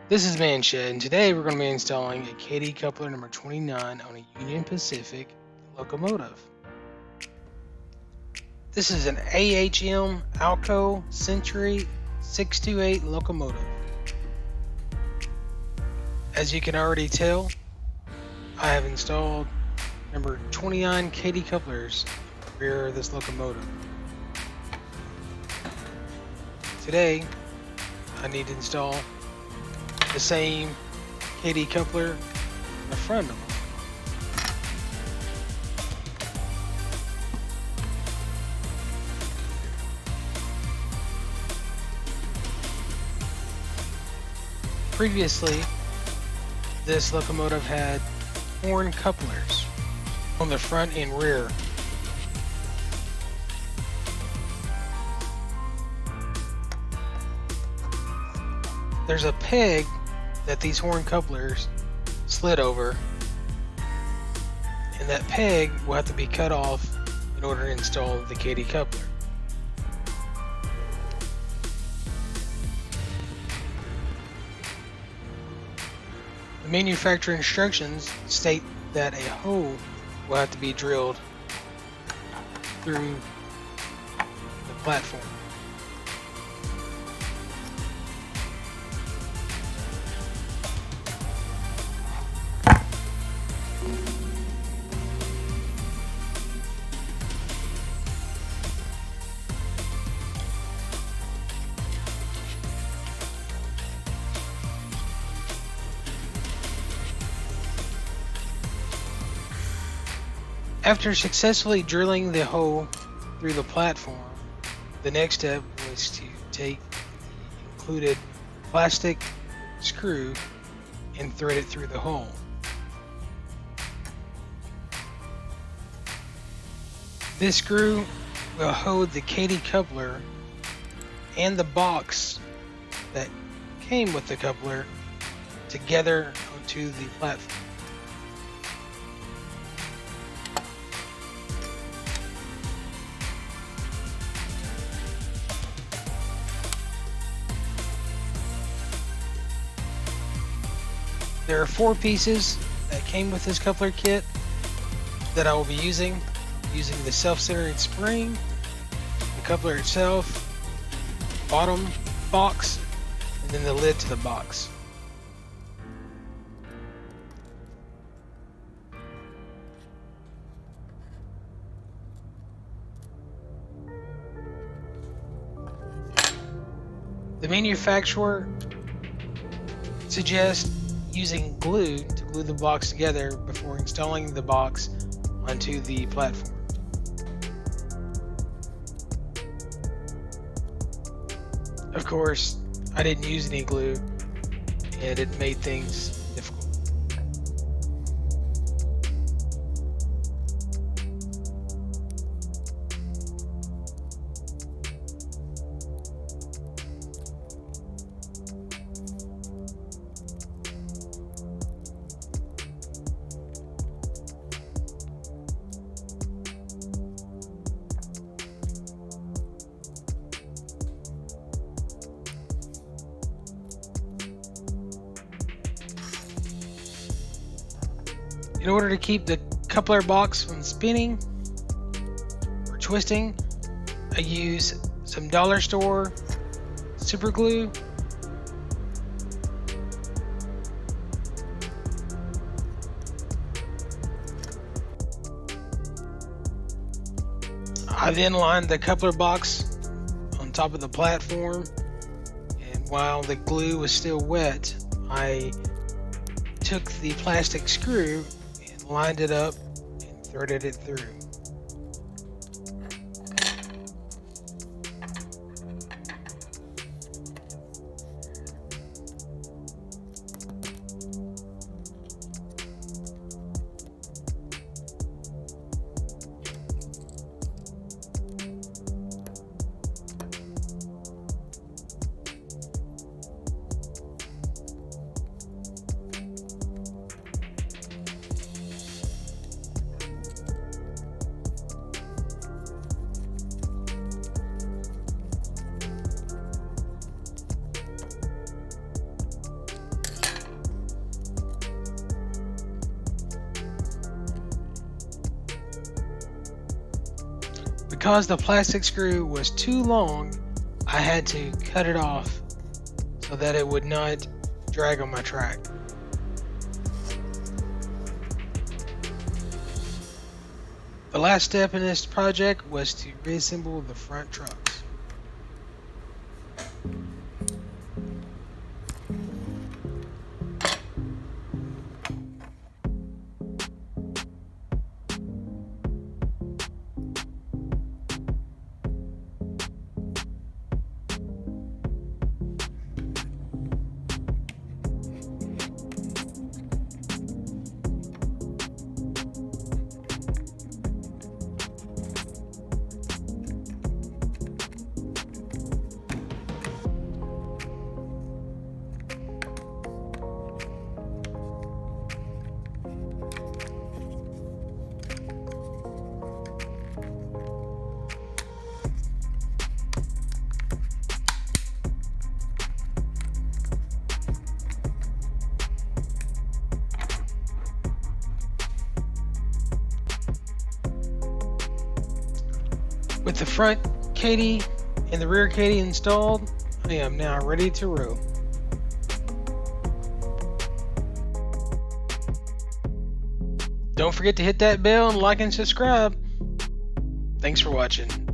This is ManShed, and today we're going to be installing a Kadee coupler number 29 on a Union Pacific locomotive. This is an AHM ALCO Century 628 locomotive. As you can already tell, I have installed number 29 Kadee couplers in the rear of this locomotive. Today, I need to install the same Kadee coupler in the front of them. Previously, this locomotive had horn couplers on the front and rear. There's a peg that these horn couplers slid over, and that peg will have to be cut off in order to install the Kadee coupler. The manufacturer instructions state that a hole will have to be drilled through the platform. After successfully drilling the hole through the platform, the next step was to take the included plastic screw and thread it through the hole. This screw will hold the Kadee coupler and the box that came with the coupler together onto the platform. There are 4 pieces that came with this coupler kit that I will be using the self-centered spring, the coupler itself, bottom box, and then the lid to the box. The manufacturer suggests using glue to glue the box together before installing the box onto the platform. Of course, I didn't use any glue, and it made things difficult. In order to keep the coupler box from spinning or twisting, I use some dollar store super glue, I then lined the coupler box on top of the platform, and while the glue was still wet, I took the plastic screw and lined it up and threaded it through. Because the plastic screw was too long, I had to cut it off so that it would not drag on my track. The last step in this project was to reassemble the front trucks. With the front Kadee and the rear Kadee installed, I am now ready to row. Don't forget to hit that bell and like and subscribe. Thanks for watching.